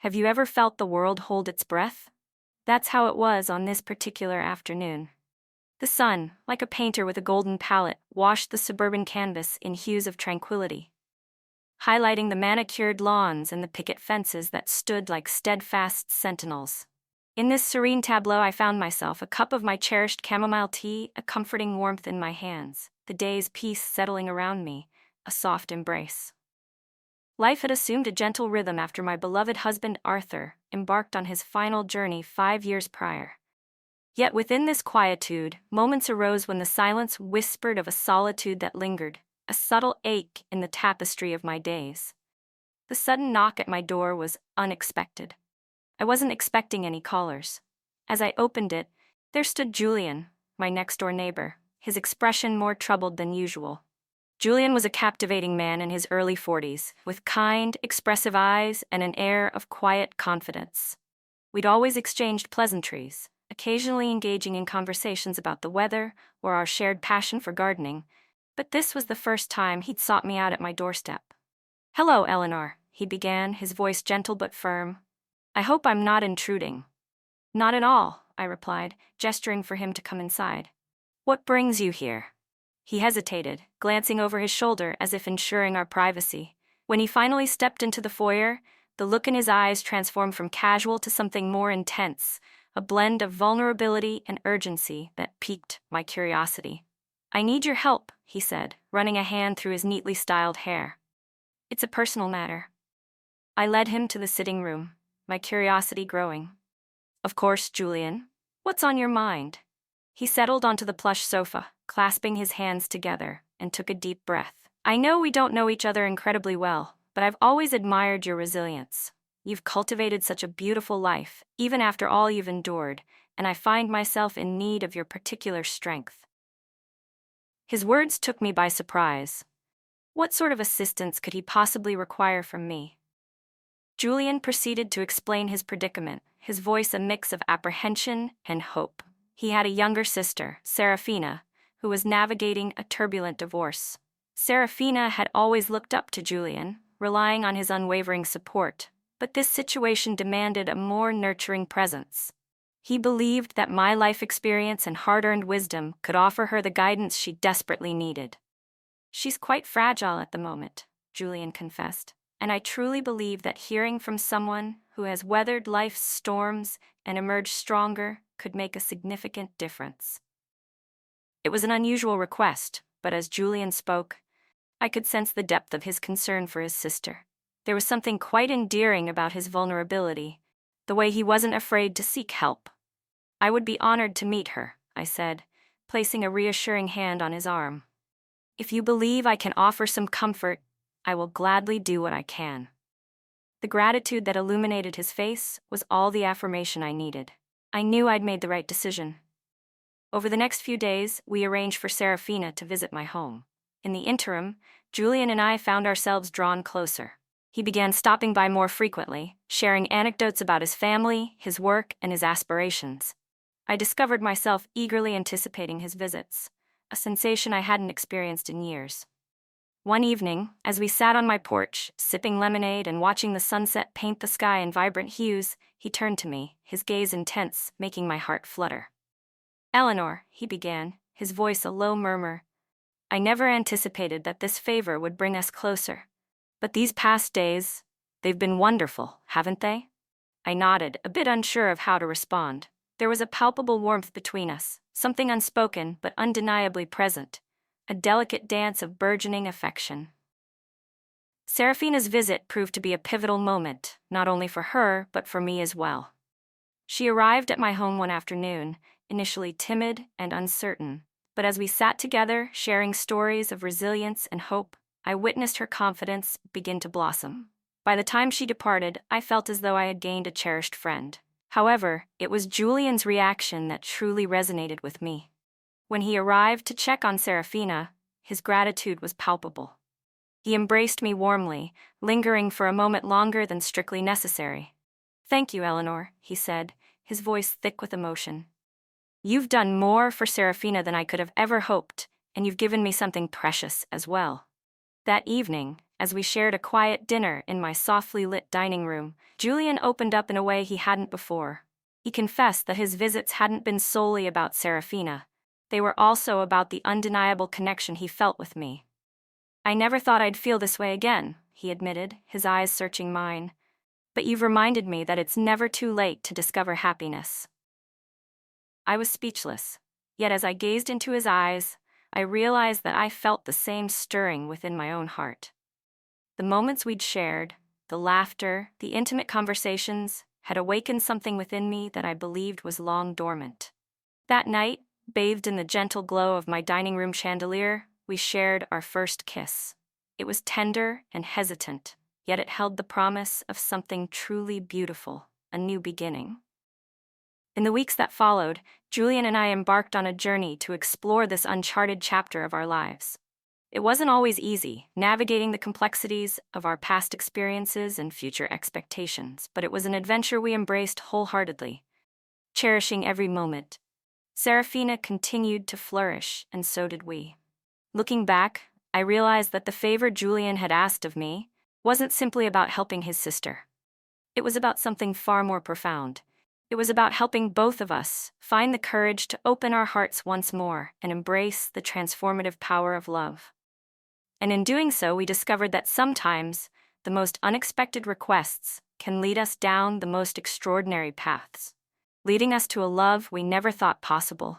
Have you ever felt the world hold its breath? That's how it was on this particular afternoon. The sun, like a painter with a golden palette, washed the suburban canvas in hues of tranquility, highlighting the manicured lawns and the picket fences that stood like steadfast sentinels. In this serene tableau, I found myself, a cup of my cherished chamomile tea, a comforting warmth in my hands, the day's peace settling around me, a soft embrace. Life had assumed a gentle rhythm after my beloved husband Arthur embarked on his final journey 5 years prior. Yet within this quietude, moments arose when the silence whispered of a solitude that lingered, a subtle ache in the tapestry of my days. The sudden knock at my door was unexpected. I wasn't expecting any callers. As I opened it, there stood Julian, my next-door neighbor, his expression more troubled than usual. Julian was a captivating man in his early 40s, with kind, expressive eyes and an air of quiet confidence. We'd always exchanged pleasantries, occasionally engaging in conversations about the weather or our shared passion for gardening, but this was the first time he'd sought me out at my doorstep. "Hello, Eleanor," he began, his voice gentle but firm. "I hope I'm not intruding." "Not at all," I replied, gesturing for him to come inside. "What brings you here?" He hesitated, glancing over his shoulder as if ensuring our privacy. When he finally stepped into the foyer, the look in his eyes transformed from casual to something more intense, a blend of vulnerability and urgency that piqued my curiosity. "I need your help," he said, running a hand through his neatly styled hair. "It's a personal matter." I led him to the sitting room, my curiosity growing. "Of course, Julian. What's on your mind?" He settled onto the plush sofa, clasping his hands together, and took a deep breath. "I know we don't know each other incredibly well, but I've always admired your resilience. You've cultivated such a beautiful life, even after all you've endured, and I find myself in need of your particular strength." His words took me by surprise. What sort of assistance could he possibly require from me? Julian proceeded to explain his predicament, his voice a mix of apprehension and hope. He had a younger sister, Serafina, who was navigating a turbulent divorce. Serafina had always looked up to Julian, relying on his unwavering support, but this situation demanded a more nurturing presence. He believed that my life experience and hard-earned wisdom could offer her the guidance she desperately needed. "She's quite fragile at the moment," Julian confessed, "and I truly believe that hearing from someone who has weathered life's storms and emerged stronger could make a significant difference." It was an unusual request, but as Julian spoke, I could sense the depth of his concern for his sister. There was something quite endearing about his vulnerability, the way he wasn't afraid to seek help. "I would be honored to meet her," I said, placing a reassuring hand on his arm. "If you believe I can offer some comfort, I will gladly do what I can." The gratitude that illuminated his face was all the affirmation I needed. I knew I'd made the right decision. Over the next few days, we arranged for Serafina to visit my home. In the interim, Julian and I found ourselves drawn closer. He began stopping by more frequently, sharing anecdotes about his family, his work, and his aspirations. I discovered myself eagerly anticipating his visits, a sensation I hadn't experienced in years. One evening, as we sat on my porch, sipping lemonade and watching the sunset paint the sky in vibrant hues, he turned to me, his gaze intense, making my heart flutter. "Eleanor," he began, his voice a low murmur, "I never anticipated that this favor would bring us closer. But these past days, they've been wonderful, haven't they?" I nodded, a bit unsure of how to respond. There was a palpable warmth between us, something unspoken but undeniably present, a delicate dance of burgeoning affection. Serafina's visit proved to be a pivotal moment, not only for her, but for me as well. She arrived at my home one afternoon, initially timid and uncertain, but as we sat together, sharing stories of resilience and hope, I witnessed her confidence begin to blossom. By the time she departed, I felt as though I had gained a cherished friend. However, it was Julian's reaction that truly resonated with me. When he arrived to check on Serafina, his gratitude was palpable. He embraced me warmly, lingering for a moment longer than strictly necessary. "Thank you, Eleanor," he said, his voice thick with emotion. "You've done more for Serafina than I could have ever hoped, and you've given me something precious as well." That evening, As we shared a quiet dinner in my softly lit dining room, Julian opened up in a way he hadn't before. He confessed that his visits hadn't been solely about Serafina. They were also about the undeniable connection he felt with me. "I never thought I'd feel this way again," he admitted, his eyes searching mine. "But you've reminded me that it's never too late to discover happiness." I was speechless, yet as I gazed into his eyes, I realized that I felt the same stirring within my own heart. The moments we'd shared, the laughter, the intimate conversations, had awakened something within me that I believed was long dormant. That night, bathed in the gentle glow of my dining room chandelier, we shared our first kiss. It was tender and hesitant, yet it held the promise of something truly beautiful, a new beginning. In the weeks that followed, Julian and I embarked on a journey to explore this uncharted chapter of our lives. It wasn't always easy, navigating the complexities of our past experiences and future expectations, but it was an adventure we embraced wholeheartedly, cherishing every moment. Serafina continued to flourish, and so did we. Looking back, I realized that the favor Julian had asked of me wasn't simply about helping his sister. It was about something far more profound. It was about helping both of us find the courage to open our hearts once more and embrace the transformative power of love. And in doing so, we discovered that sometimes the most unexpected requests can lead us down the most extraordinary paths, leading us to a love we never thought possible.